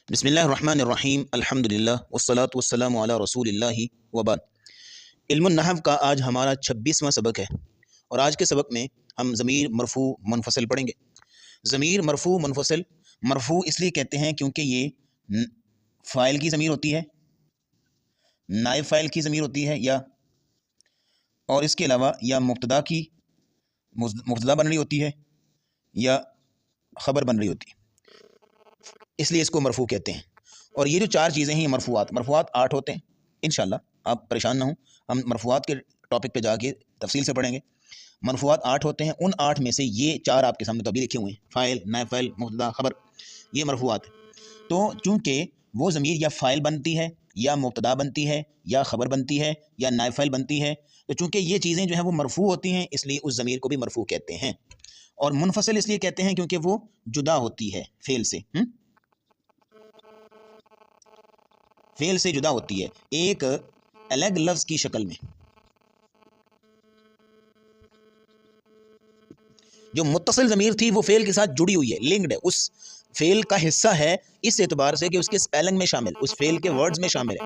بسم اللہ الرحمن الرحیم الحمدللہ والصلاة والسلام علی رسول اللہ وبعد۔ علم النحو کا آج ہمارا 26واں سبق ہے، اور آج کے سبق میں ہم ضمیر مرفوع منفصل پڑھیں گے۔ ضمیر مرفوع منفصل، مرفوع اس لیے کہتے ہیں کیونکہ یہ فاعل کی ضمیر ہوتی ہے، نائب فاعل کی ضمیر ہوتی ہے، یا اور اس کے علاوہ یا مبتدا بن رہی ہوتی ہے یا خبر بن رہی ہوتی ہے، اس لیے اس کو مرفوع کہتے ہیں۔ اور یہ جو چار چیزیں ہیں یہ مرفوعات 8 ہوتے ہیں۔ انشاءاللہ آپ پریشان نہ ہوں، ہم مرفوعات کے ٹاپک پہ جا کے تفصیل سے پڑھیں گے۔ مرفوعات 8 ہوتے ہیں، ان 8 میں سے یہ 4 آپ کے سامنے تو ابھی لکھے ہوئے ہیں، فاعل، نائب فاعل، مبتدا، خبر، یہ مرفوعات ہیں۔ تو چونکہ وہ ضمیر یا فاعل بنتی ہے یا مبتدا بنتی ہے یا خبر بنتی ہے یا نائب فاعل بنتی ہے، تو چونکہ یہ چیزیں جو ہیں وہ مرفوع ہوتی ہیں، اس لیے اس ضمیر کو بھی مرفوع کہتے ہیں۔ اور منفصل اس لیے کہتے ہیں کیونکہ وہ جدا ہوتی ہے فعل سے، فعل سے جدا ہوتی ہے ایک الگ لفظ کی شکل میں۔ جو متصل ضمیر تھی وہ فعل کے ساتھ جڑی ہوئی ہے، لنکڈ ہے، اس فعل کا حصہ ہے اس اعتبار سے کہ اس کے سپیلنگ میں شامل، اس فعل کے ورڈز میں شامل ہے۔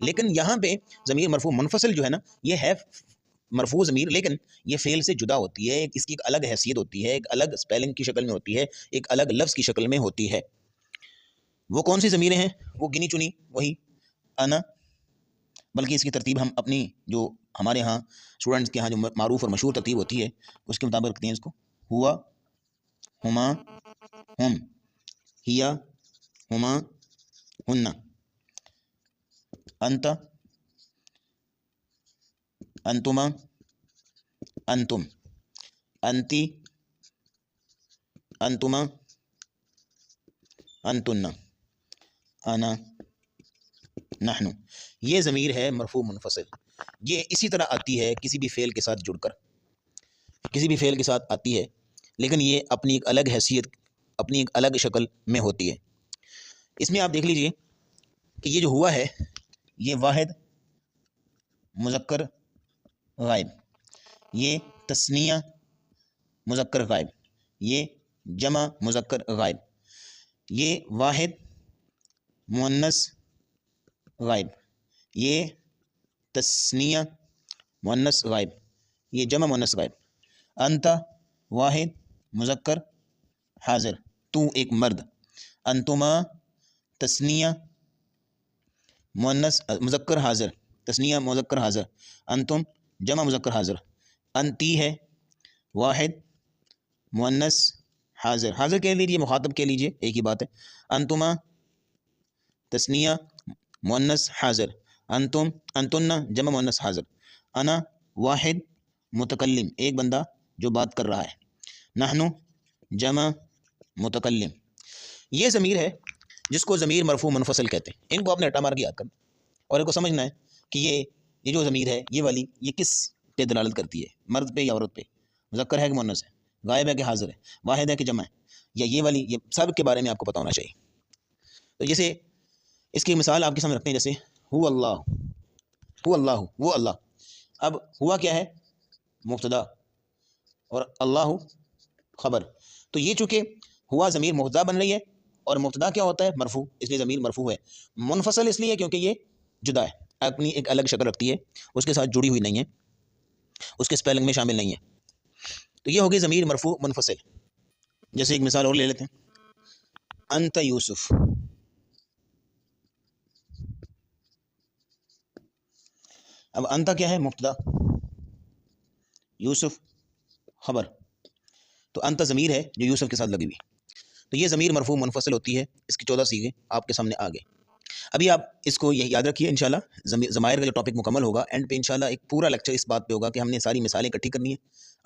لیکن یہاں پہ ضمیر مرفوع منفصل جو ہے نا، یہ ہے مرفوع ضمیر، لیکن یہ فعل سے جدا ہوتی ہے، اس کی ایک الگ حیثیت ہوتی ہے، ایک الگ سپیلنگ کی شکل میں ہوتی ہے، ایک الگ لفظ کی شکل میں ہوتی ہے۔ وہ کون سی ضمیریں ہیں؟ وہ گنی چنی، وہی انا، بلکہ اس کی ترتیب ہم اپنی جو ہمارے ہاں اسٹوڈنٹس کے ہاں جو معروف اور مشہور ترتیب ہوتی ہے اس کے مطابق رکھتے ہیں اس کو۔ ہوا، ہما، ہم، ہیا، ہما، ہن، انت، انتما، انتم، انتی، انتما، انتن، انا، نحن۔ یہ ضمیر ہے مرفوع منفصل۔ یہ اسی طرح آتی ہے کسی بھی فعل کے ساتھ جڑ کر، کسی بھی فعل کے ساتھ آتی ہے، لیکن یہ اپنی ایک الگ حیثیت، اپنی ایک الگ شکل میں ہوتی ہے۔ اس میں آپ دیکھ لیجئے کہ یہ جو ہوا ہے یہ واحد مذکر غائب، یہ تثنیہ مذکر غائب، یہ جمع مذکر غائب، یہ واحد مؤنث غائب، یہ تثنیہ مؤنث غائب، یہ جمع مؤنث غائب۔ انت واحد مذکر حاضر، تو ایک مرد۔ انتما تثنیہ مؤنث مذکر حاضر، تثنیہ مذکر حاضر۔ انتم جمع مذکر حاضر۔ انتی ہے واحد مؤنث حاضر، حاضر کہہ لیجیے، مخاطب کہہ لیجیے، ایک ہی بات ہے۔ انتما تثنیہ مؤنث حاضر، انتم انتن جمع مؤنث حاضر۔ انا واحد متکلم، ایک بندہ جو بات کر رہا ہے۔ نحن جمع متکلم۔ یہ ضمیر ہے جس کو ضمیر مرفوع منفصل کہتے ہیں۔ ان کو آپ نے رٹا مار کے یاد کرنا اور ان کو سمجھنا ہے کہ یہ جو ضمیر ہے یہ والی یہ کس پہ دلالت کرتی ہے، مرد پہ یا عورت پہ، مذکر ہے کہ مؤنث ہے، غائب ہے کہ حاضر ہے، واحد ہے کہ جمع ہے، یا یہ والی، یہ سب کے بارے میں آپ کو پتہ ہونا چاہیے۔ تو جیسے اس کی مثال آپ کے سامنے رکھتے ہیں، جیسے ہو اللہ، ہو اللہ، وہ اللہ۔ اب ہوا کیا ہے؟ مبتدا، اور اللہ خبر۔ تو یہ چونکہ ہوا ضمیر مبتدا بن رہی ہے اور مبتدا کیا ہوتا ہے؟ مرفوع، اس لیے ضمیر مرفوع ہے۔ منفصل اس لیے کیونکہ یہ جدا ہے، اپنی ایک الگ شکل رکھتی ہے، اس کے ساتھ جڑی ہوئی نہیں ہے، اس کے سپیلنگ میں شامل نہیں ہے۔ تو یہ ہوگی ضمیر مرفوع منفصل۔ جیسے ایک مثال اور لے لیتے ہیں، انت یوسف۔ اب انت کیا ہے؟ مبتدا، یوسف خبر، تو انت ضمیر ہے جو یوسف کے ساتھ لگی ہوئی۔ تو یہ ضمیر مرفوع منفصل ہوتی ہے، اس کی 14 صیغے آپ کے سامنے آ گئے۔ ابھی آپ اس کو یہ یاد رکھیے، انشاءاللہ ضمائر کا جو ٹاپک مکمل ہوگا، اینڈ پہ انشاءاللہ ایک پورا لیکچر اس بات پہ ہوگا کہ ہم نے ساری مثالیں اکٹھی کرنی ہیں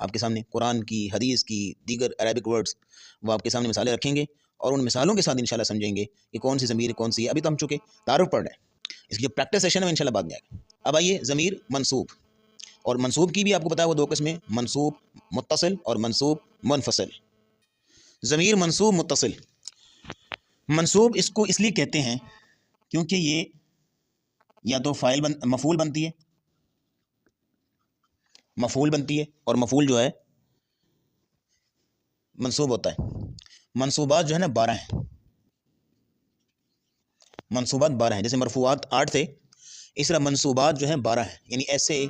آپ کے سامنے، قرآن کی، حدیث کی، دیگر عربک ورڈز، وہ آپ کے سامنے مثالیں رکھیں گے اور ان مثالوں کے ساتھ انشاءاللہ سمجھیں گے کہ کون سی ضمیر کون سی ہے۔ ابھی تو ہم چونکہ تعارف پڑھ رہے ہیں، اس کی جو پریکٹس سیشن ہے وہ انشاءاللہ بعد میں آئے گا۔ اب آئیے ضمیر منصوب، اور منصوب کی بھی آپ کو پتا ہے وہ 2 قسمیں، منصوب متصل اور منصوب منفصل۔ ضمیر منصوب متصل، منصوب اس کو اس لیے کہتے ہیں کیونکہ یہ یا تو مفعول بنتی ہے، مفعول بنتی ہے، اور مفعول جو ہے منصوب ہوتا ہے۔ منصوبات جو ہے نا 12 ہیں، منصوبات 12 ہیں، جیسے مرفوعات 8 تھے، اس طرح منصوبات جو ہیں 12 ہیں، یعنی ایسے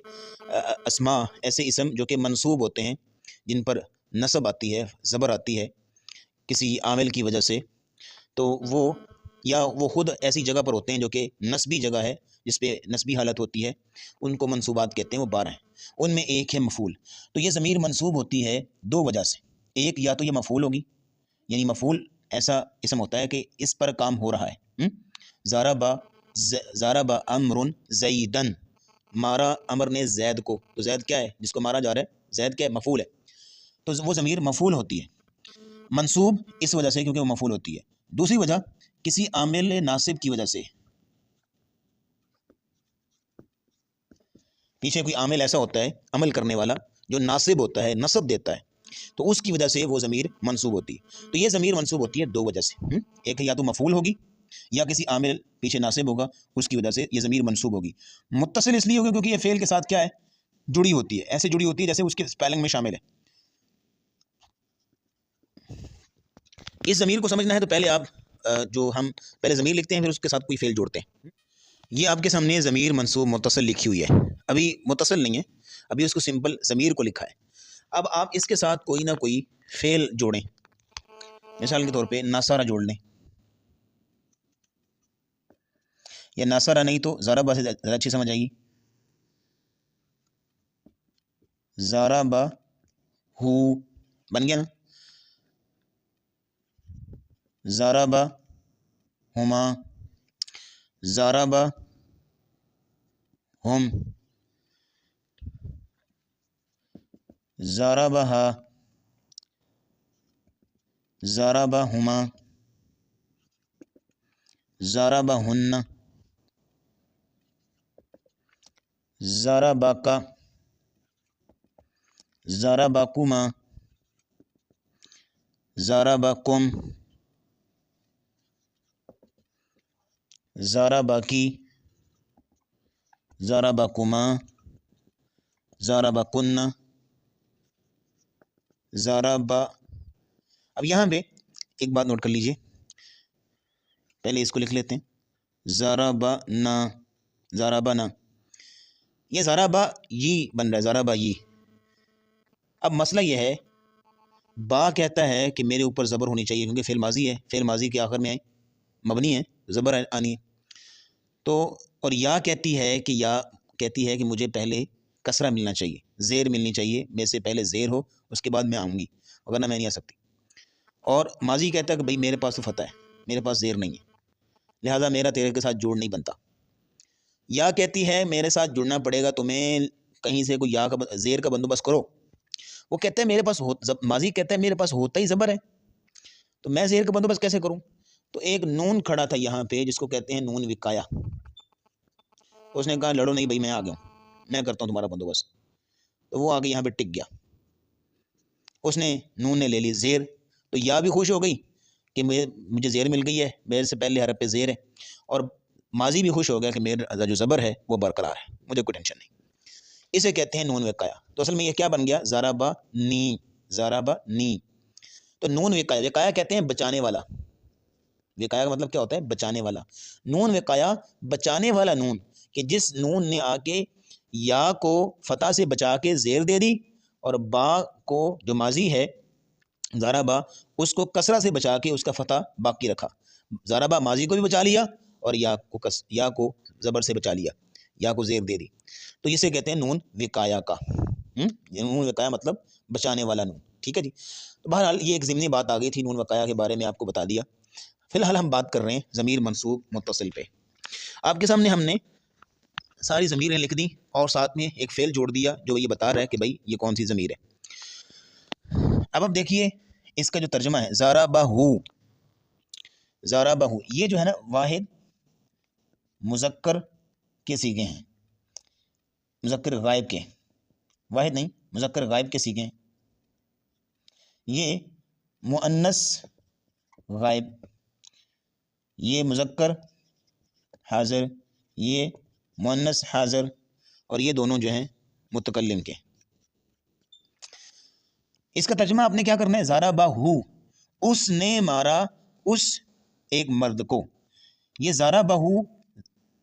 اسماء، ایسے اسم جو کہ منصوب ہوتے ہیں، جن پر نصب آتی ہے، زبر آتی ہے کسی عامل کی وجہ سے، تو وہ خود ایسی جگہ پر ہوتے ہیں جو کہ نسبی جگہ ہے، جس پہ نسبی حالت ہوتی ہے، ان کو منصوبات کہتے ہیں، وہ 12 ہیں، ان میں ایک ہے مفعول۔ تو یہ ضمیر منصوب ہوتی ہے 2 وجہ سے، ایک یا تو یہ مفعول ہوگی، یعنی مفعول ایسا اسم ہوتا ہے کہ اس پر کام ہو رہا ہے، ضرب امر زیدن، مارا امر نے زید کو، تو زید کیا ہے جس کو مارا جا رہا ہے، زید کیا ہے، مفعول ہے، تو وہ ضمیر مفعول ہوتی ہے، منصوب اس وجہ سے کیونکہ وہ مفعول ہوتی ہے۔ دوسری وجہ کسی عامل ناصب کی وجہ سے، پیچھے کوئی عامل ایسا ہوتا ہے عمل کرنے والا جو ناصب ہوتا ہے، نصب دیتا ہے، تو اس کی وجہ سے وہ ضمیر منصوب ہوتی ہے۔ تو یہ ضمیر منصوب ہوتی ہے 2 وجہ سے، ایک یا تو مفعول ہوگی یا کسی عامل پیچھے ناصب ہوگا، اس کی وجہ سے یہ ضمیر منصوب ہوگی۔ متصل اس لیے ہوگی کیونکہ یہ فعل کے ساتھ کیا ہے، جڑی ہوتی ہے، ایسے جڑی ہوتی ہے جیسے اس کے اسپیلنگ میں شامل ہے۔ اس ضمیر کو سمجھنا ہے تو پہلے آپ جو ہم پہلے ضمیر لکھتے ہیں، پھر اس کے ساتھ کوئی فعل جوڑتے ہیں۔ یہ آپ کے سامنے ضمیر منصوب متصل لکھی ہوئی ہے، ابھی متصل نہیں ہے، ابھی اس کو سمپل ضمیر کو لکھا ہے۔ اب آپ اس کے ساتھ کوئی نہ کوئی فعل جوڑیں، مثال کے طور پہ ناصرہ جوڑ لیں، یا ناصرہ نہیں تو ضربہ سے زیادہ اچھی سمجھ آئے گی، ضربہ ہو بن گیا نا، ضربہ ہما، ضربہ ہم، ضربہا، ضربہما، ضربہن، ضربکا، ضربکما، ضربکم، ضربکی، ضربکما، ضربکن، ضرب۔ اب یہاں پہ ایک بات نوٹ کر لیجئے، پہلے اس کو لکھ لیتے ہیں، ضربنا، ضربنا، یہ ضربا یہ بن رہا ہے، ضربا یہ۔ اب مسئلہ یہ ہے، با کہتا ہے کہ میرے اوپر زبر ہونی چاہیے کیونکہ فعل ماضی ہے، فعل ماضی کے آخر میں مبنی ہے، زبر آنی ہے، تو اور یا کہتی ہے کہ مجھے پہلے کسرہ ملنا چاہیے، زیر ملنی چاہیے، میرے سے پہلے زیر ہو اس کے بعد میں آؤں گی، ورنہ میں نہیں آ سکتی۔ اور ماضی کہتا ہے کہ بھئی میرے پاس تو فتح ہے، میرے پاس زیر نہیں ہے، لہٰذا میرا تیرے کے ساتھ جوڑ نہیں بنتا۔ یا کہتی ہے میرے ساتھ جڑنا پڑے گا، تمہیں کہیں سے کوئی یا کا زیر کا بندوبست کرو، وہ کہتے ہیں میرے پاس ماضی کہتا ہے میرے پاس ہوتا ہی زبر ہے، تو میں زیر کا بندوبست کیسے کروں؟ تو ایک نون کھڑا تھا یہاں پہ جس کو کہتے ہیں نون وقایا، اس نے کہا لڑو نہیں بھائی، میں آ گیا ہوں، میں کرتا ہوں تمہارا بندوبست، تو وہ آگے یہاں پہ ٹک گیا، اس نے نون نے لے لی زیر، تو یا بھی خوش ہو گئی کہ مجھے زیر مل گئی ہے، میرے سے پہلے حرف پہ زیر ہے، اور ماضی بھی خوش ہو گیا کہ میرا جو زبر ہے وہ برقرار ہے، مجھے کوئی ٹینشن نہیں۔ اسے کہتے ہیں نون وقایا۔ تو اصل میں یہ کیا بن گیا، ضربا نی، ضربا نی۔ تو نون وقایا، وقایا کہتے ہیں بچانے والا، وقایا کا مطلب کیا ہوتا ہے، بچانے والا۔ نون وقایا بچانے والا نون، کہ جس نون نے آ کے یا کو فتح سے بچا کے زیر دے دی، اور با کو جو ماضی ہے ضربا اس کو کسرہ سے بچا کے اس کا فتح باقی رکھا، ضربا ماضی کو بھی بچا لیا اور یا کو زبر سے بچا لیا، یا کو زیر دے دی، تو اسے کہتے ہیں نون وقایا کا۔ نون وقایا مطلب بچانے والا نون، ٹھیک ہے جی۔ تو بہرحال یہ ایک ضمنی بات آ گئی تھی، نون وقایا کے بارے میں آپ کو بتا دیا۔ فی الحال ہم بات کر رہے ہیں ضمیر منصوب متصل پہ۔ آپ کے سامنے ہم نے ساری ضمیریں لکھ دی اور ساتھ میں ایک فعل جوڑ دیا جو یہ بتا رہا ہے کہ بھائی یہ کون سی ضمیر ہے۔ اب آپ دیکھیے اس کا جو ترجمہ ہے، ضربہو، ضربہو، یہ جو ہے نا واحد مذکر کے صیغے ہیں، مذکر غائب کے، واحد نہیں مذکر غائب کے صیغے ہیں۔ یہ مؤنث غائب، یہ مذکر حاضر، یہ مؤنث حاضر، اور یہ دونوں جو ہیں متکلم کے۔ اس کا ترجمہ آپ نے کیا کرنا ہے، ضربہو، اس نے مارا اس ایک مرد کو، یہ ضربہ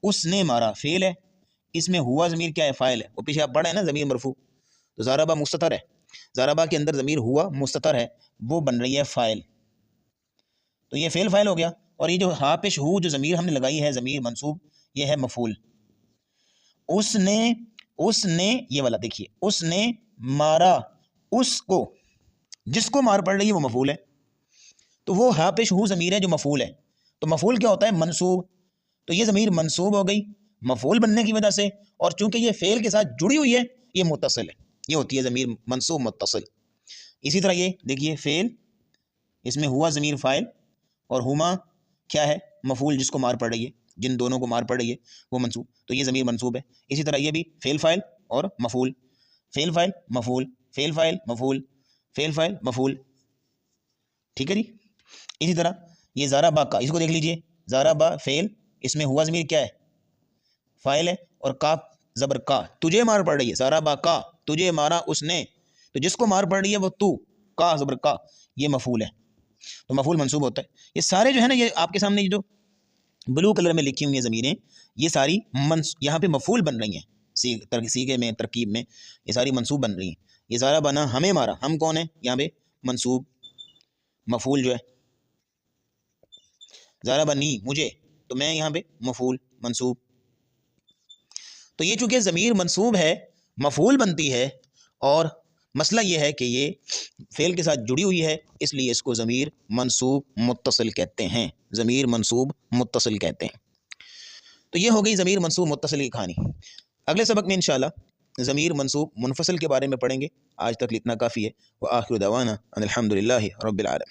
اس نے مارا فعل ہے، اس میں ہوا ضمیر کیا ہے؟ فاعل ہے، وہ پیچھے آپ پڑھے ہیں نا ضمیر مرفوع، تو ضربہ مستتر ہے، ضربہ کے اندر ضمیر ہوا مستتر ہے، وہ بن رہی ہے فاعل، تو یہ فعل فاعل ہو گیا. اور یہ جو ہاپش ہو جو ضمیر ہم نے لگائی ہے ضمیر منصوب، یہ ہے مفعول. اس نے یہ والا دیکھیے، اس نے مارا اس کو، جس کو مار پڑ رہی ہے وہ مفعول ہے، تو وہ ہاپش ہو ضمیر ہے جو مفعول ہے. تو مفعول کیا ہوتا ہے؟ منصوب. تو یہ ضمیر منصوب ہو گئی مفعول بننے کی وجہ سے، اور چونکہ یہ فعل کے ساتھ جڑی ہوئی ہے یہ متصل ہے، یہ ہوتی ہے ضمیر منصوب متصل. اسی طرح یہ دیکھیے فعل، اس میں ہوا ضمیر فاعل اور ہما کیا ہے؟ مفعول، جس کو مار پڑ رہی ہے، جن دونوں کو مار پڑ رہی ہے وہ منصوب، تو یہ ضمیر منصوب ہے. اسی طرح یہ بھی فعل فاعل اور مفعول، فعل فاعل مفعول، فعل فاعل مفعول، فعل فاعل مفعول. ٹھیک ہے جی. اسی طرح یہ ضربہ کا، اس کو دیکھ لیجئے، ضربہ فعل، اس میں ہوا ضمیر کیا ہے؟ فاعل ہے، اور کاف زبر کا، تجھے مار پڑ رہی ہے، ضربہ کا تجھے مارا اس نے، تو جس کو مار پڑ رہی ہے وہ تو، کا زبر کا، یہ مفعول ہے، تو مفعول منصوب ہوتا ہے. یہ سارے جو ہے نا، یہ آپ کے سامنے یہ جو بلو کلر میں لکھی ہوئی ہیں ضمیریں، یہ ساری یہاں پہ مفعول بن رہی ہیں، سیغے میں، ترکیب میں یہ ساری منصوب بن رہی ہیں. یہ ضربہ نہ ہمیں مارا، ہم کون ہیں یہاں پہ؟ منصوب، مفعول جو ہے. ضربہ نی مجھے، تو میں یہاں پہ مفعول منصوب. تو یہ چونکہ ضمیر منصوب ہے مفعول بنتی ہے، اور مسئلہ یہ ہے کہ یہ فعل کے ساتھ جڑی ہوئی ہے، اس لیے اس کو ضمیر منصوب متصل کہتے ہیں، ضمیر منصوب متصل کہتے ہیں. تو یہ ہو گئی ضمیر منصوب متصل کی کہانی. اگلے سبق میں انشاءاللہ ضمیر منصوب منفصل کے بارے میں پڑھیں گے. آج تک اتنا کافی ہے. وآخر دعوانا ان الحمد للہ رب العالمین.